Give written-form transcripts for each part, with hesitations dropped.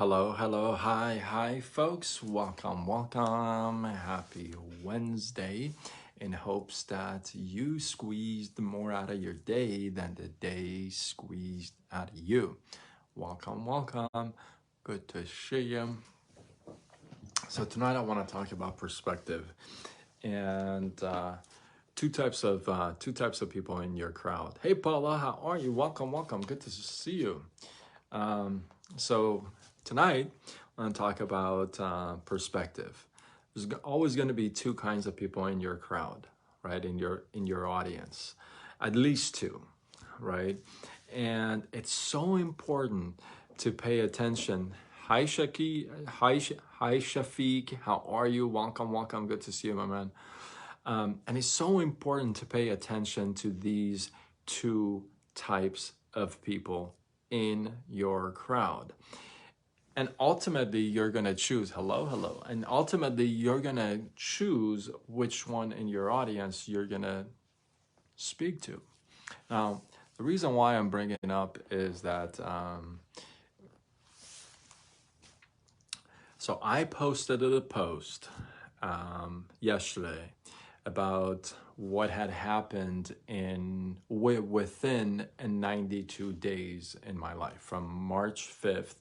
Hello, hello, hi, folks. Welcome. Happy Wednesday. In hopes that you squeezed more out of your day than the day squeezed out of you. Welcome. Good to see you. So tonight I want to talk about perspective and two types of people in your crowd. Hey Paula, how are you? Welcome. Good to see you. So tonight, I'm going to talk about perspective. There's always going to be two kinds of people in your crowd, right? In your audience, at least two, right? And it's so important to pay attention. Hi Shaki, hi Shafiq, how are you? Welcome. Good to see you, my man. And it's so important to pay attention to these two types of people in your crowd. And ultimately, you're going to choose, hello. And ultimately, you're going to choose which one in your audience you're going to speak to. Now, the reason why I'm bringing it up is that, so I posted a post yesterday about what had happened within 92 days in my life from March 5th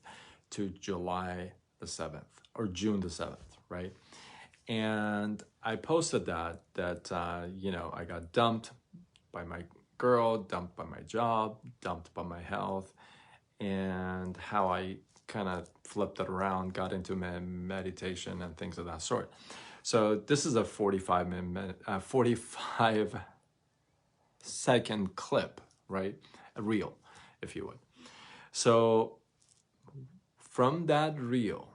to July the 7th or June the 7th, right? And I posted that I got dumped by my girl, dumped by my job, dumped by my health, and how I kind of flipped it around, got into meditation and things of that sort. So this is a 45-second clip, right? A reel, if you would. So from that reel,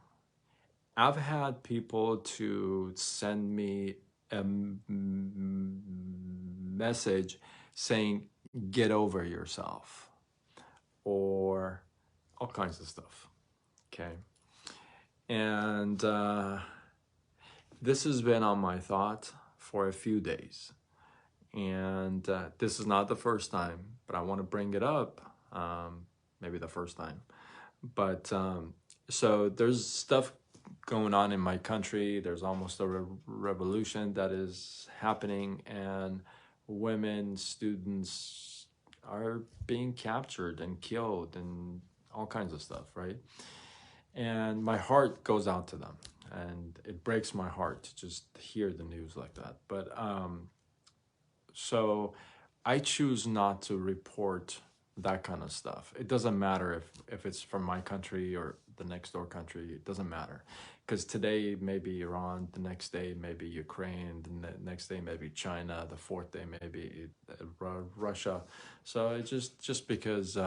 I've had people to send me a message saying, get over yourself, or all kinds of stuff, okay? And this has been on my thought for a few days. And this is not the first time, but I want to bring it up, maybe the first time. But so there's stuff going on in my country. There's almost a revolution that is happening, and women, students are being captured and killed and all kinds of stuff, right? And my heart goes out to them, and it breaks my heart to just hear the news like that. But so I choose not to report that kind of stuff. It doesn't matter if it's from my country or the next door country. It doesn't matter, because today maybe Iran, the next day maybe Ukraine, the next day maybe China, the fourth day maybe Russia. So it's just because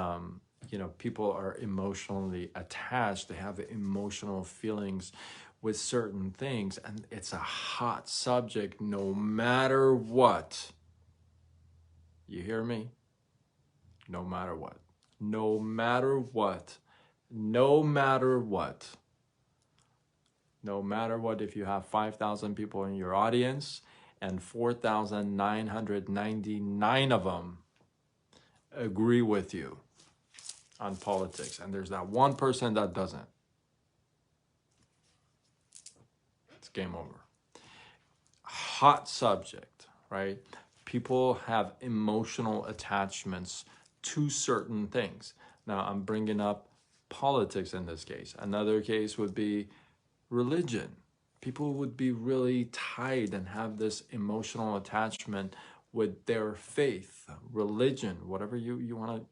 people are emotionally attached. They have emotional feelings with certain things, and it's a hot subject no matter what. You hear me? No matter what. No matter what. No matter what. No matter what, if you have 5,000 people in your audience and 4,999 of them agree with you on politics, and there's that one person that doesn't, it's game over. Hot subject, right? People have emotional attachments to certain things. Now, I'm bringing up politics in this case. Another case would be religion. People would be really tied and have this emotional attachment with their faith, religion, whatever you want to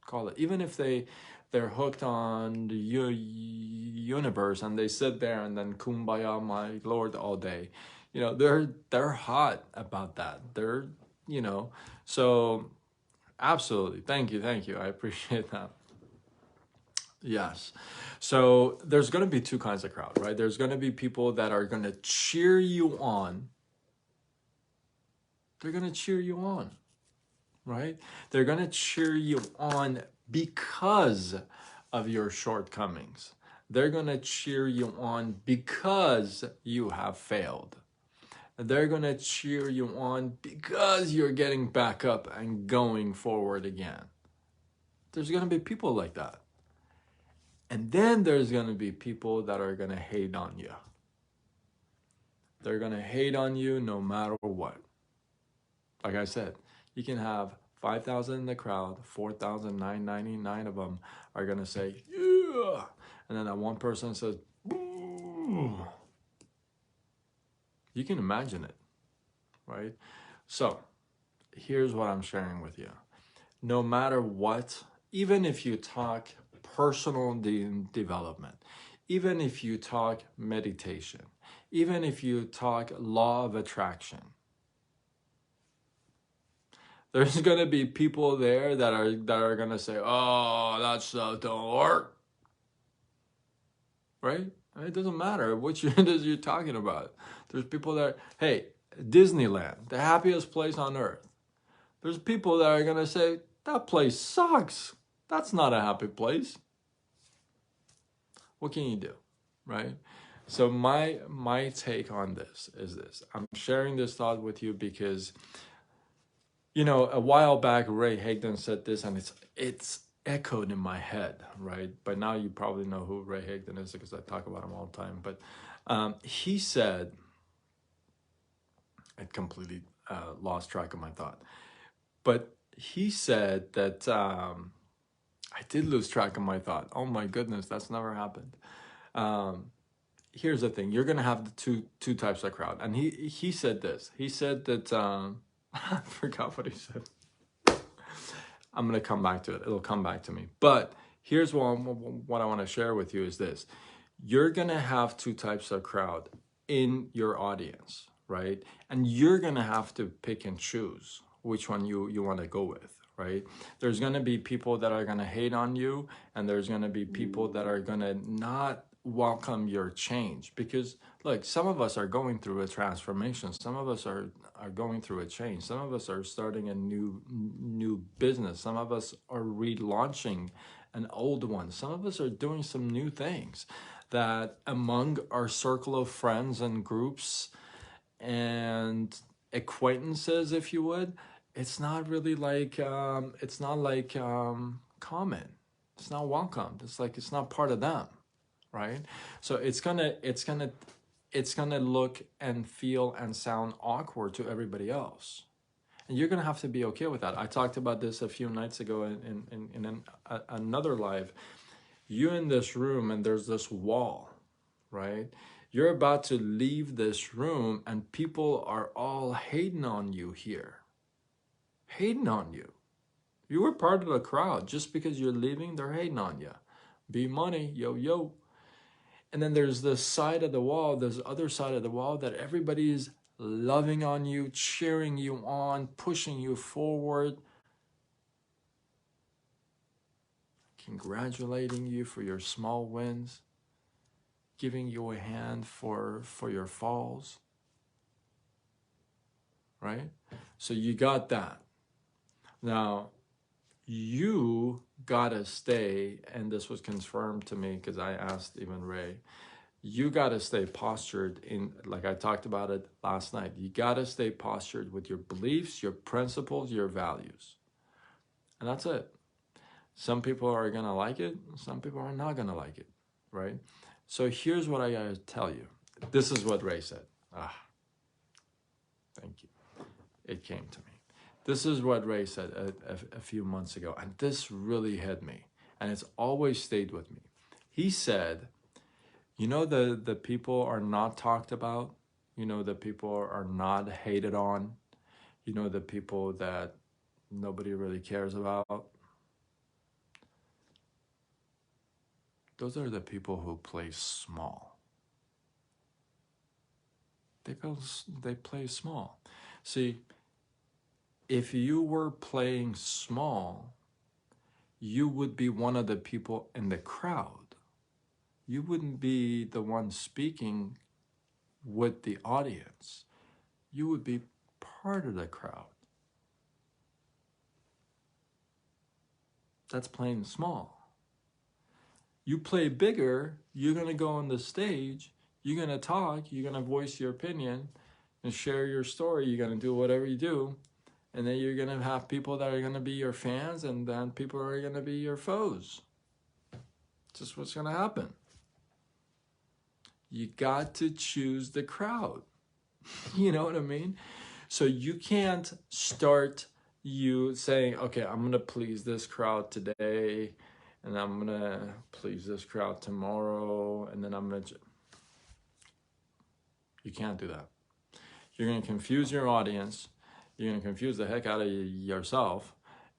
call it. Even if they're hooked on the universe and they sit there and then kumbaya my lord all day, they're hot about that. They're so absolutely. Thank you. I appreciate that. Yes. So there's going to be two kinds of crowd, right? There's going to be people that are going to cheer you on. They're going to cheer you on, right? They're going to cheer you on because of your shortcomings. They're going to cheer you on because you have failed. They're going to cheer you on because you're getting back up and going forward again. There's going to be people like that. And then there's going to be people that are going to hate on you. They're going to hate on you no matter what. Like I said, you can have 5,000 in the crowd, 4,999 of them are going to say, yeah. And then that one person says, boo. You can imagine it, right? So here's what I'm sharing with you. No matter what, even if you talk personal development, even if you talk meditation, even if you talk law of attraction, there's going to be people there that are going to say, oh, that stuff don't work, right? It doesn't matter which it is you're talking about. There's people that, hey, Disneyland, the happiest place on earth. There's people that are going to say, that place sucks. That's not a happy place. What can you do, right? So my take on this is this. I'm sharing this thought with you because, you know, a while back, Ray Hagdon said this, and it's echoed in my head, right? By now, you probably know who Ray Hagdon is because I talk about him all the time. But he said, I completely lost track of my thought. But he said that I did lose track of my thought. Oh my goodness, that's never happened. Here's the thing: you're gonna have the two types of crowd, and he said this. He said that I forgot what he said. I'm gonna come back to it. It'll come back to me. But here's what I want to share with you is this: you're gonna have two types of crowd in your audience, right? And you're gonna have to pick and choose which one you want to go with, right? There's gonna be people that are gonna hate on you, and there's gonna be people that are gonna not welcome your change. Because look, some of us are going through a transformation. Some of us are going through a change. Some of us are starting a new business. Some of us are relaunching an old one. Some of us are doing some new things that among our circle of friends and groups and acquaintances, if you would, it's not really like it's not like common. It's not welcomed. It's like it's not part of them, right? So it's gonna look and feel and sound awkward to everybody else, and you're gonna have to be okay with that. I talked about this a few nights ago in another live. You in this room, and there's this wall, right? You're about to leave this room, and people are all hating on you here. Hating on you. You were part of the crowd. Just because you're leaving, they're hating on you. Be money, yo, yo. And then there's this side of the wall, there's other side of the wall that everybody is loving on you, cheering you on, pushing you forward, congratulating you for your small wins, giving you a hand for your falls, right? So you got that. Now, you gotta stay, and this was confirmed to me because I asked even Ray, you gotta stay postured in, like I talked about it last night, you gotta stay postured with your beliefs, your principles, your values. And that's it. Some people are gonna like it, some people are not gonna like it, right? So here's what I gotta tell you. This is what Ray said. Thank you. It came to me. This is what Ray said a few months ago, and this really hit me, and it's always stayed with me. He said, you know, the people are not talked about, you know, the people are not hated on, you know, the people that nobody really cares about. Those are the people who play small. They play small. See, if you were playing small, you would be one of the people in the crowd. You wouldn't be the one speaking with the audience. You would be part of the crowd. That's playing small. You play bigger, you're going to go on the stage, you're going to talk, you're going to voice your opinion and share your story. You're going to do whatever you do. And then you're going to have people that are going to be your fans, and then people are going to be your foes. Just what's going to happen. You got to choose the crowd. You know what I mean? So you can't start you saying, okay, I'm going to please this crowd today, and I'm going to please this crowd tomorrow, and then I'm going to... You can't do that. You're going to confuse your audience. You're going to confuse the heck out of yourself,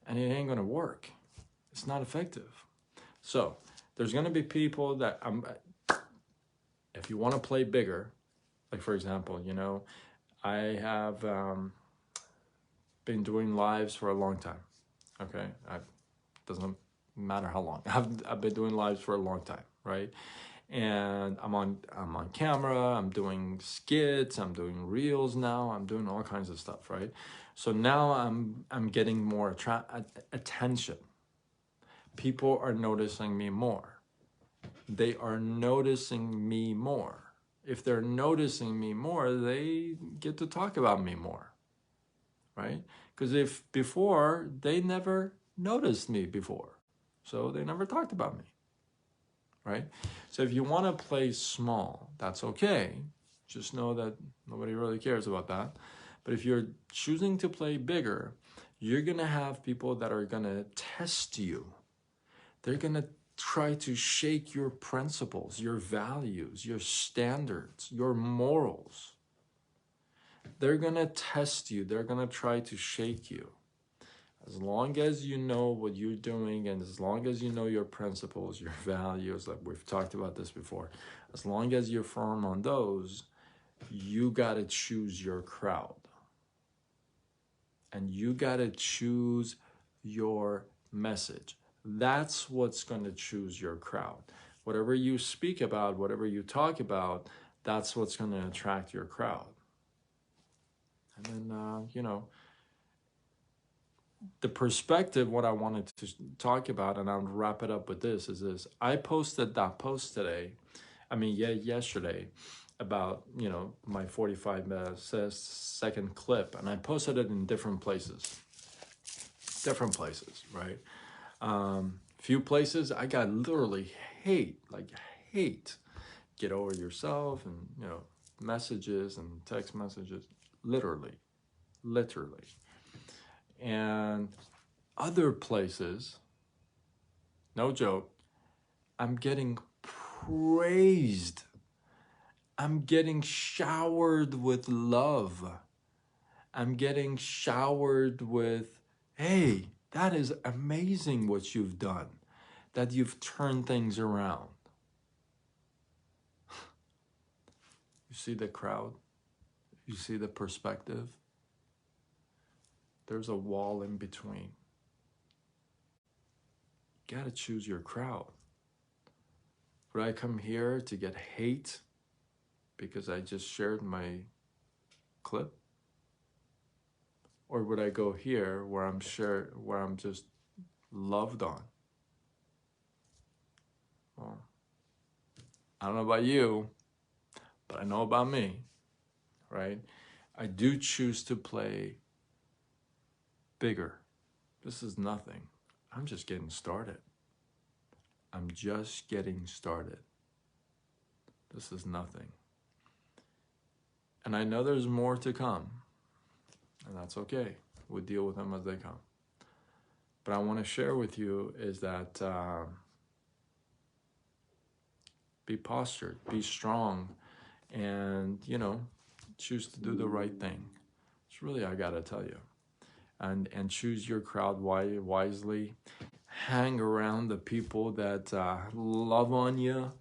and it ain't going to work. It's not effective. So there's going to be people that, if you want to play bigger, like for example, you know, I have been doing lives for a long time. Okay, doesn't matter how long. I've been doing lives for a long time, right? And I'm on camera. I'm doing skits. I'm doing reels now. I'm doing all kinds of stuff, right? So now I'm getting more attention. People are noticing me more. They are noticing me more. If they're noticing me more, they get to talk about me more, right? Because if before, they never noticed me before, so they never talked about me, right? So if you want to play small, that's okay. Just know that nobody really cares about that. But if you're choosing to play bigger, you're going to have people that are going to test you. They're going to try to shake your principles, your values, your standards, your morals. They're going to test you. They're going to try to shake you. As long as you know what you're doing, and as long as you know your principles, your values, like we've talked about this before, as long as you're firm on those, you got to choose your crowd. And you got to choose your message. That's what's going to choose your crowd. Whatever you speak about, whatever you talk about, that's what's going to attract your crowd. And then, you know, the perspective, what I wanted to talk about, and I'll wrap it up with this, is this. I posted that post today, yesterday, about, you know, my 45-second clip, and I posted it in different places, right? Few places I got literally hate, get over yourself, and, you know, messages and text messages, literally. And other places, no joke, I'm getting praised. I'm getting showered with love. I'm getting showered with, hey, that is amazing what you've done, that you've turned things around. You see the crowd? You see the perspective? There's a wall in between. You gotta choose your crowd. Would I come here to get hate because I just shared my clip? Or would I go here where I'm just loved on? Well, I don't know about you, but I know about me, right? I do choose to play bigger. This is nothing. I'm just getting started. I'm just getting started. This is nothing. And I know there's more to come, and that's okay. We'll deal with them as they come. But I want to share with you is that be postured, be strong, and, you know, choose to do the right thing. It's really, I gotta tell you. And choose your crowd wisely. Hang around the people that love on you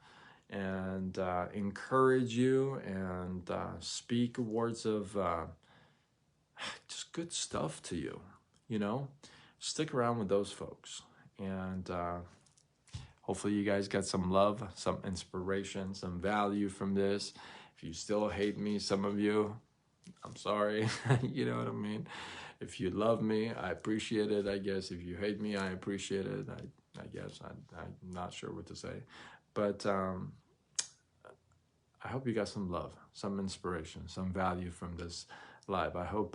and encourage you and speak words of just good stuff to you, you know? Stick around with those folks. And hopefully you guys got some love, some inspiration, some value from this. If you still hate me, some of you, I'm sorry. You know what I mean? If you love me, I appreciate it, I guess. If you hate me, I appreciate it, I guess. I'm not sure what to say. But I hope you got some love, some inspiration, some value from this live. I hope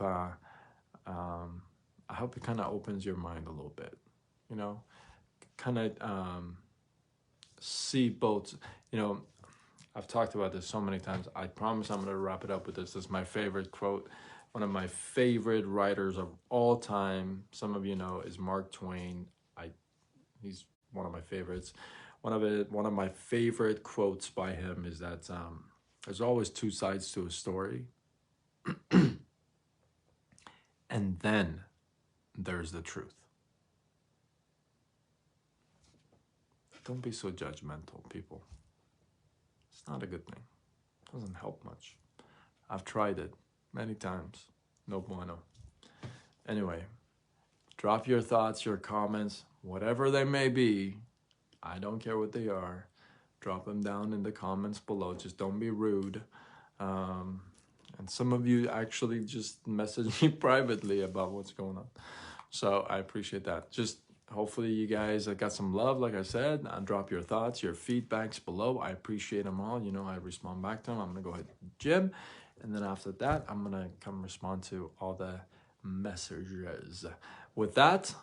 it kind of opens your mind a little bit, you know, kind of see both. You know, I've talked about this so many times. I promise I'm going to wrap it up with this. This is my favorite quote. One of my favorite writers of all time, some of you know, is Mark Twain. He's one of my favorites. One of my favorite quotes by him is that there's always two sides to a story, and then there's the truth. Don't be so judgmental, people. It's not a good thing. It doesn't help much. I've tried it many times. No bueno. Anyway, drop your thoughts, your comments, whatever they may be. I don't care what they are. Drop them down in the comments below. Just don't be rude. And some of you actually just message me privately about what's going on. So I appreciate that. Just hopefully you guys got some love, like I said. Drop your thoughts, your feedbacks below. I appreciate them all. You know, I respond back to them. I'm going to go ahead to the gym. And then after that, I'm going to come respond to all the messages. With that,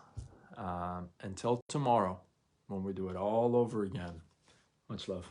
until tomorrow, when we do it all over again, much love.